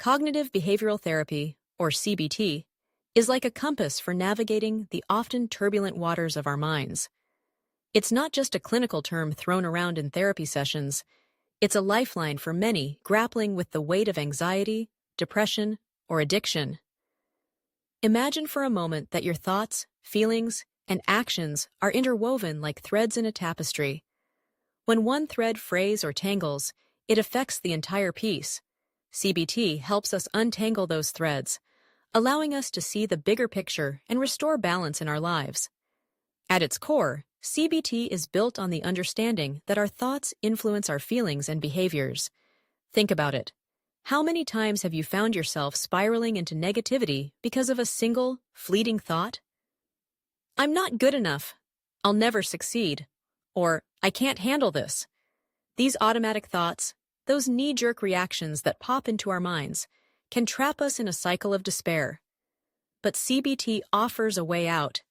Cognitive behavioral therapy, or CBT, is like a compass for navigating the often turbulent waters of our minds. It's not just a clinical term thrown around in therapy sessions, it's a lifeline for many grappling with the weight of anxiety, depression, or addiction. Imagine for a moment that your thoughts, feelings, and actions are interwoven like threads in a tapestry. When one thread frays or tangles, it affects the entire piece. CBT helps us untangle those threads, allowing us to see the bigger picture and restore balance in our lives. At its core, CBT is built on the understanding that our thoughts influence our feelings and behaviors. Think about it. How many times have you found yourself spiraling into negativity because of a single, fleeting thought? I'm not good enough. I'll never succeed. Or, I can't handle this. These automatic thoughts, those knee-jerk reactions that pop into our minds, can trap us in a cycle of despair. But CBT offers a way out.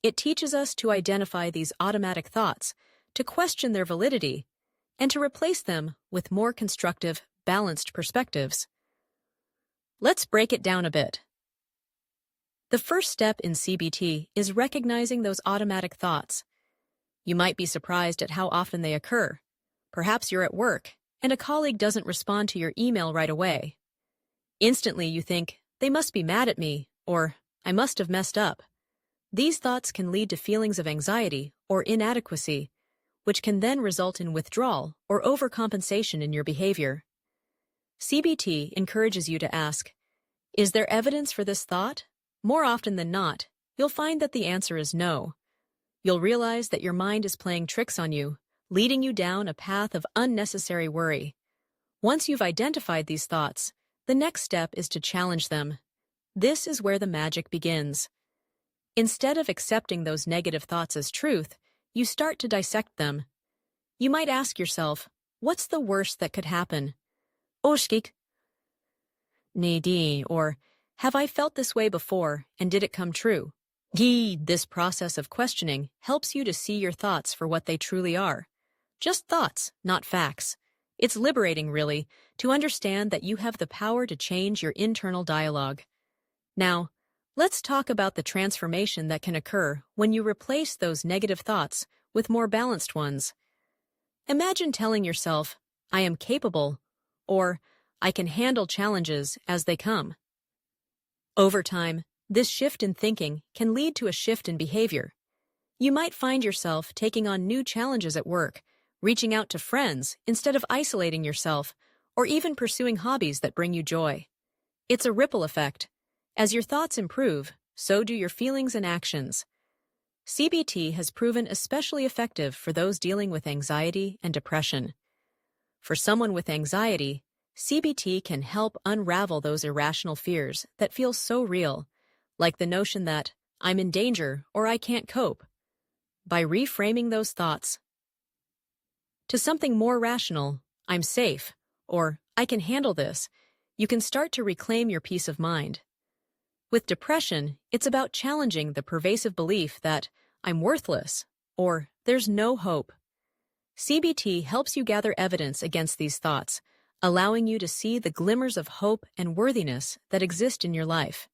It teaches us to identify these automatic thoughts, to question their validity, and to replace them with more constructive, balanced perspectives. Let's break it down a bit. The first step in CBT is recognizing those automatic thoughts. You might be surprised at how often they occur. Perhaps you're at work, and a colleague doesn't respond to your email right away. Instantly you think, they must be mad at me, or I must have messed up. These thoughts can lead to feelings of anxiety or inadequacy, which can then result in withdrawal or overcompensation in your behavior. CBT encourages you to ask, is there evidence for this thought? More often than not, you'll find that the answer is no. You'll realize that your mind is playing tricks on you, leading you down a path of unnecessary worry. Once you've identified these thoughts, the next step is to challenge them. This is where the magic begins. Instead of accepting those negative thoughts as truth, you start to dissect them. You might ask yourself, what's the worst that could happen? Oshkik. Nidi, or have I felt this way before and did it come true? This process of questioning helps you to see your thoughts for what they truly are. Just thoughts, not facts. It's liberating, really, to understand that you have the power to change your internal dialogue. Now, let's talk about the transformation that can occur when you replace those negative thoughts with more balanced ones. Imagine telling yourself, I am capable, or I can handle challenges as they come. Over time, this shift in thinking can lead to a shift in behavior. You might find yourself taking on new challenges at work, reaching out to friends instead of isolating yourself, or even pursuing hobbies that bring you joy. It's a ripple effect. As your thoughts improve, so do your feelings and actions. CBT has proven especially effective for those dealing with anxiety and depression. For someone with anxiety, CBT can help unravel those irrational fears that feel so real, like the notion that I'm in danger or I can't cope. By reframing those thoughts to something more rational, I'm safe, or I can handle this, you can start to reclaim your peace of mind. With depression, it's about challenging the pervasive belief that I'm worthless, or there's no hope. CBT helps you gather evidence against these thoughts, allowing you to see the glimmers of hope and worthiness that exist in your life.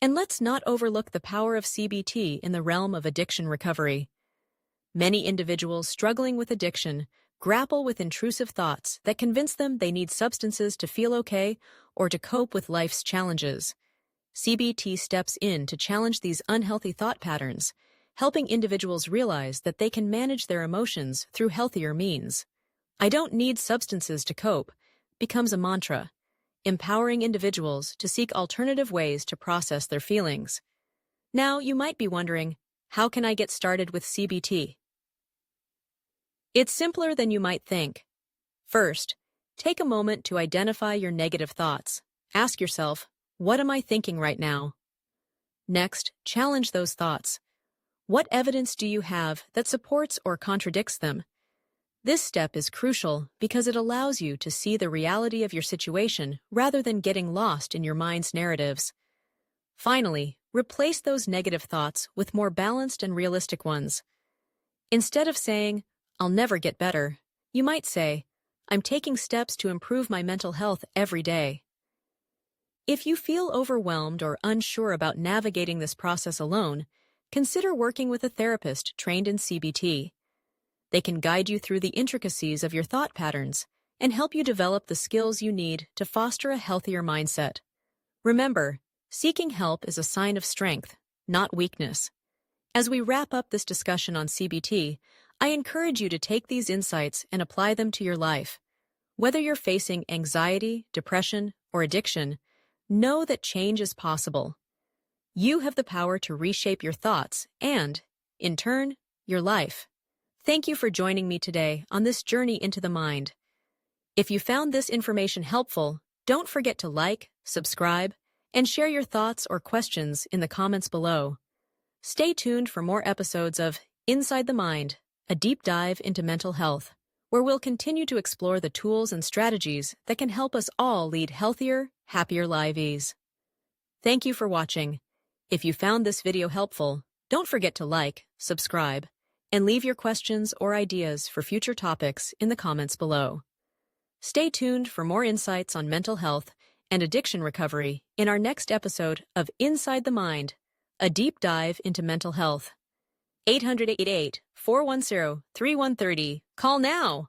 And let's not overlook the power of CBT in the realm of addiction recovery. Many individuals struggling with addiction grapple with intrusive thoughts that convince them they need substances to feel okay or to cope with life's challenges. CBT steps in to challenge these unhealthy thought patterns, helping individuals realize that they can manage their emotions through healthier means. I don't need substances to cope becomes a mantra, empowering individuals to seek alternative ways to process their feelings. Now, you might be wondering, how can I get started with CBT? It's simpler than you might think. First, take a moment to identify your negative thoughts. Ask yourself, what am I thinking right now? Next, challenge those thoughts. What evidence do you have that supports or contradicts them? This step is crucial because it allows you to see the reality of your situation rather than getting lost in your mind's narratives. Finally, replace those negative thoughts with more balanced and realistic ones. Instead of saying, I'll never get better, you might say, I'm taking steps to improve my mental health every day. If you feel overwhelmed or unsure about navigating this process alone, consider working with a therapist trained in CBT. They can guide you through the intricacies of your thought patterns and help you develop the skills you need to foster a healthier mindset. Remember, seeking help is a sign of strength, not weakness. As we wrap up this discussion on CBT, I encourage you to take these insights and apply them to your life. Whether you're facing anxiety, depression, or addiction, know that change is possible. You have the power to reshape your thoughts and, in turn, your life. Thank you for joining me today on this journey into the mind. If you found this information helpful, don't forget to like, subscribe, and share your thoughts or questions in the comments below. Stay tuned for more episodes of Inside the Mind, a deep dive into mental health, where we'll continue to explore the tools and strategies that can help us all lead healthier, happier lives. Thank you for watching. If you found this video helpful, don't forget to like, subscribe, and leave your questions or ideas for future topics in the comments below. Stay tuned for more insights on mental health and addiction recovery in our next episode of Inside the Mind, a deep dive into mental health. 888-410-3130. Call now!